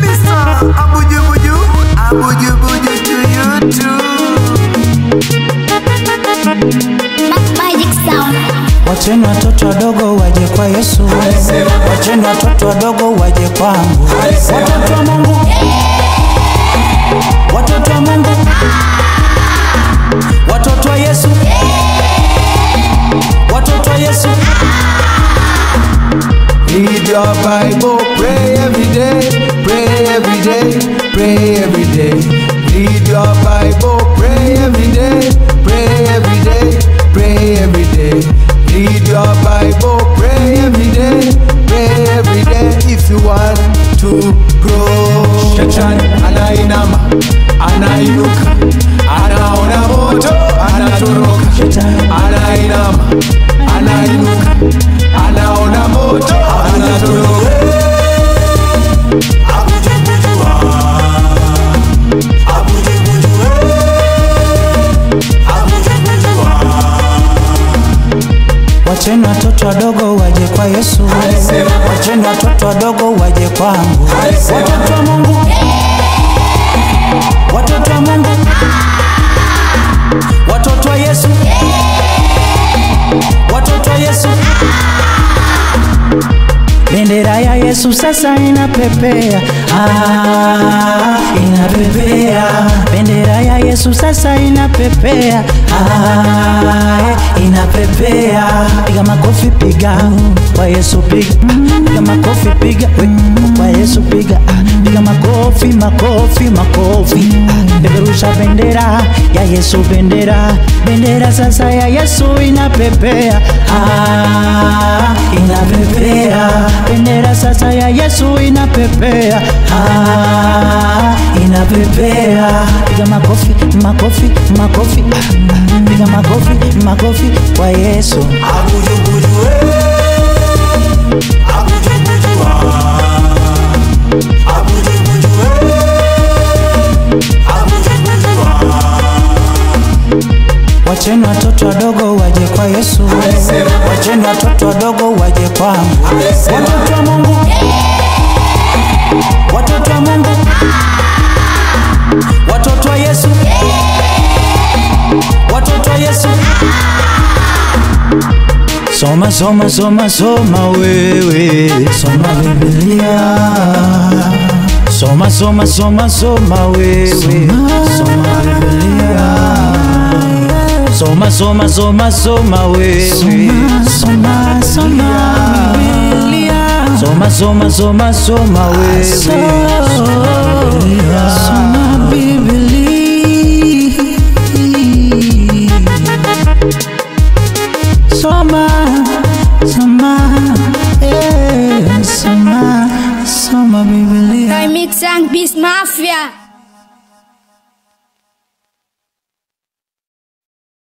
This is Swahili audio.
Mr. Abuju Buju, Abuju Buju to you too. Magic sound. Wacheni watoto wadogo waje kwa Yesu. Wacheni watoto wadogo waje kwangu. Watoto wa Mungu, watoto wa Mungu, watoto wa Yesu, watoto wa Yesu. Read your Bible, pray every day, pray every day, pray every day. Read your Bible, pray every day, pray every day, pray every day. Read your Bible, pray every day, pray every day. If you want to grow. Shetani anainama, anainuka, anaona moto, anatoroka. Anainama, anainuka, anaona moto, anatoroka. Wacheni watoto wadogo waje kwa Yesu. Wacheni watoto wadogo waje kwangu. Watoto wa Mungu, watoto wa Mungu, watoto wa Yesu, watoto wa Yesu. Bendera ya Yesu sasa inapepea, inapepea. Bendera ya Yesu sasa inapepea, inapepea. Piga makofi, piga kwa Yesu, piga. Piga makofi, piga kwa Yesu, piga. Piga makofi, makofi, makofi. Peperusha bendera ya Yesu, bendera. Bendera sasa ya Yesu inapepea, inapepea. Bendera sasa ya Yesu inapepea, inapepea. Piga makofi, makofi, makofi. Piga makofi, makofi kwa Yesu. Abuju buju Abuju buju Abuju buju Abuju buju. Wacheni watoto wadogo waje kwa Yesu. Wacheni watoto wadogo waje kwangu. Watoto wa Mungu, watoto wa Mungu, watoto wa Yesu, watoto wa Yesu. Soma, soma, soma, soma wewe. Soma Biblia. Soma, soma, soma, soma wewe. Soma Biblia. Soma, soma, soma, soma wewe. Soma, soma Biblia. Soma, soma, soma, soma wewe. Soma Biblia. Soma, soma, soma, soma Biblia. Remix and Beast Mafia.